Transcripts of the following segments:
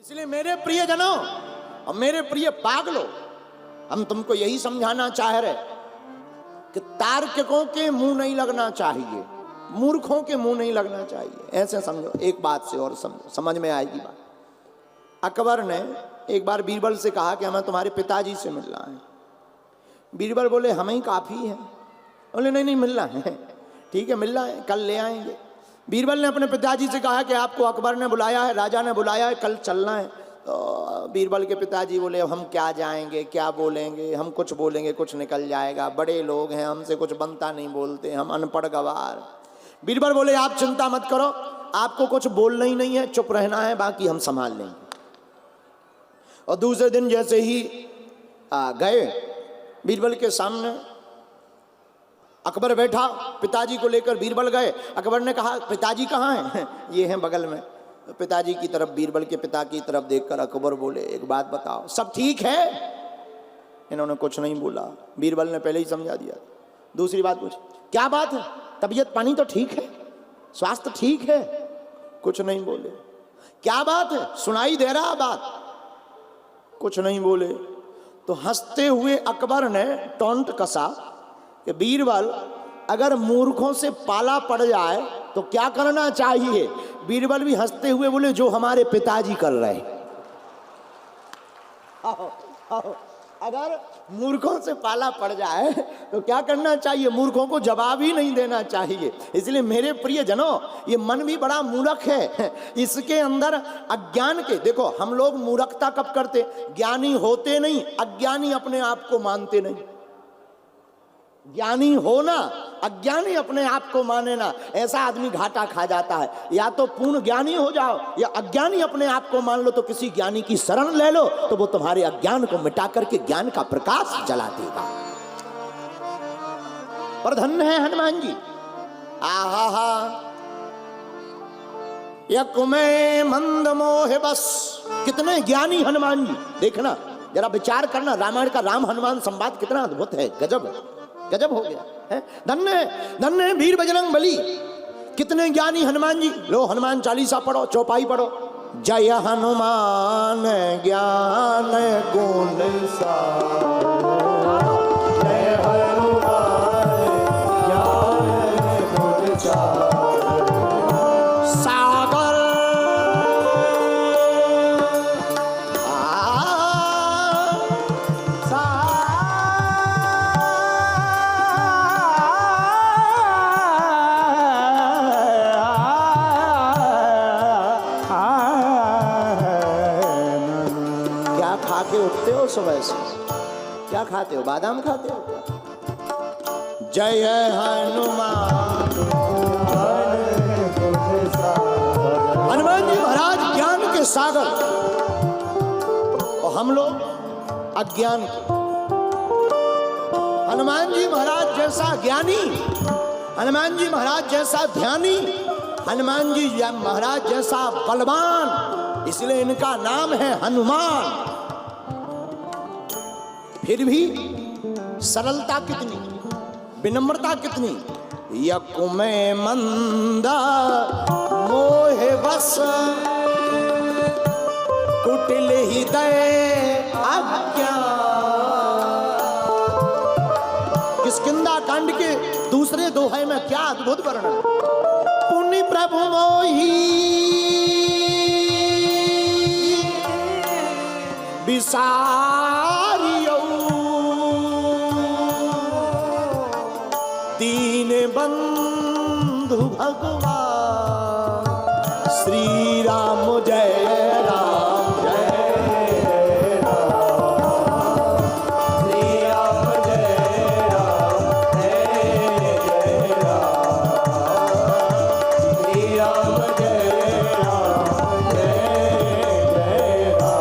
इसलिए मेरे प्रियजनों और मेरे प्रिय पागलों, हम तुमको यही समझाना चाह रहे कि तार्किकों के मुंह नहीं लगना चाहिए, मूर्खों के मुंह नहीं लगना चाहिए। ऐसे समझो, एक बात से और समझो, समझ में आएगी बात। अकबर ने एक बार बीरबल से कहा कि हमें तुम्हारे पिताजी से मिलना है। बीरबल बोले हमें ही काफ़ी है। बोले नहीं नहीं मिलना है, ठीक है मिलना है, कल ले आएंगे। बीरबल ने अपने पिताजी से कहा कि आपको अकबर ने बुलाया है, राजा ने बुलाया है, कल चलना है। तो बीरबल के पिताजी बोले हम क्या जाएंगे, क्या बोलेंगे, हम कुछ बोलेंगे कुछ निकल जाएगा, बड़े लोग हैं, हमसे कुछ बनता नहीं, बोलते हम अनपढ़ गवार। बीरबल बोले आप चिंता मत करो, आपको कुछ बोलना ही नहीं है, चुप रहना है, बाकी हम संभाल लेंगे। और दूसरे दिन जैसे ही गए बीरबल के सामने, अकबर बैठा, पिताजी को लेकर बीरबल गए। अकबर ने कहा पिताजी कहाँ हैं? ये हैं बगल में। पिताजी की तरफ, बीरबल के पिता की तरफ देखकर अकबर बोले एक बात बताओ, सब ठीक है? इन्होंने कुछ नहीं बोला। बीरबल ने पहले ही समझा दिया। दूसरी बात पूछ, क्या बात है, तबीयत पानी तो ठीक है, स्वास्थ्य ठीक है? कुछ नहीं बोले। क्या बात है, सुनाई दे रहा बात? कुछ नहीं बोले। तो हंसते हुए अकबर ने टोंट कसा कि बीरबल अगर मूर्खों से पाला पड़ जाए तो क्या करना चाहिए? बीरबल भी हंसते हुए बोले जो हमारे पिताजी कर रहे। अगर मूर्खों से पाला पड़ जाए तो क्या करना चाहिए? मूर्खों को जवाब ही नहीं देना चाहिए। इसलिए मेरे प्रिय जनों, ये मन भी बड़ा मूर्ख है, इसके अंदर अज्ञान के, देखो हम लोग मूर्खता कब करते? ज्ञानी होते नहीं, अज्ञानी अपने आप को मानते नहीं। ज्ञानी होना, अज्ञानी अपने आप को माने ना, ऐसा आदमी घाटा खा जाता है। या तो पूर्ण ज्ञानी हो जाओ या अज्ञानी अपने आप को मान लो, तो किसी ज्ञानी की शरण ले लो तो वो तुम्हारे अज्ञान को मिटा करके ज्ञान का प्रकाश जला देगा। पर धन्य है हनुमान जी। आहा हा यकुमे मंद मोह बस, कितने ज्ञानी हनुमान जी। देखना जरा, विचार करना, रामायण का राम हनुमान संवाद कितना अद्भुत है, गजब गजब हो गया है। धन्य धन्य वीर बजरंग बली, कितने ज्ञानी हनुमान जी। लो हनुमान चालीसा पढ़ो, चौपाई पढ़ो। जय हनुमान ज्ञान गुण सागर, जय हनुमान ज्ञान गुण सागर। उठते हो सुबह से, क्या खाते हो? बादाम खाते हो क्या? जय हनुमान, हनुमान जी महाराज ज्ञान के सागर, और हम लोग अज्ञान के। हनुमान जी महाराज जैसा ज्ञानी, हनुमान जी महाराज जैसा ध्यानी, हनुमान जी महाराज जैसा बलवान, इसलिए इनका नाम है हनुमान। फिर भी सरलता कितनी, विनम्रता कितनी। यकुमे मंदा मोह बस, कुटिल हृदय अज्ञान। किष्किंधा कांड के दूसरे दोहे में क्या अद्भुत वर्णन। पुण्य प्रभु मोही विसारियो, दीन बंधु भगवान। श्री राम जय राम, जय राम, श्री राम जय राम, जय राम, श्री राम जय राम, जय राम।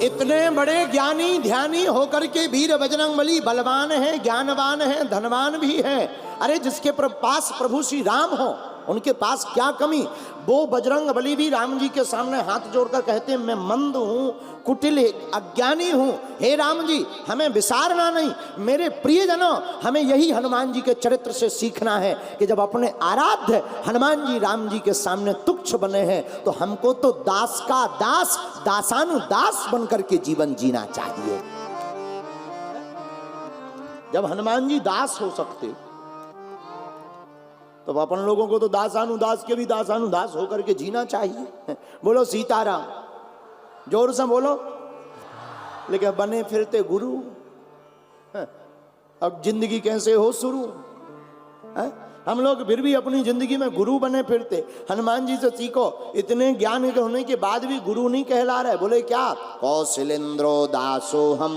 इतने बड़े ज्ञानी ध्यानी होकर के वीर बजरंगबली बलवान है, ज्ञानवान है, धनवान भी है। अरे जिसके पास प्रभु श्री राम हो उनके पास क्या कमी। वो बजरंग बली भी राम जी के सामने हाथ जोड़कर कहते हैं मैं मंद हूं, कुटिल अज्ञानी हूं, हे राम जी हमें विसारना नहीं। मेरे प्रियजनों, हमें यही हनुमान जी के चरित्र से सीखना है कि जब अपने आराध्य हनुमान जी राम जी के सामने तुच्छ बने हैं तो हमको तो दास का दास, दासानुदास बनकर के जीवन जीना चाहिए। जब हनुमान जी दास हो सकते तो अपन लोगों को तो दासानुदास के भी दासानुदास होकर के जीना चाहिए। बोलो सीताराम, जोर से बोलो। लेकिन बने फिरते गुरु, अब जिंदगी कैसे हो शुरू। हम लोग फिर भी अपनी जिंदगी में गुरु बने फिरते। हनुमान जी से सीखो, इतने ज्ञान होने के बाद भी गुरु नहीं कहला रहे। बोले क्या, कौशलेंद्रो दासो हम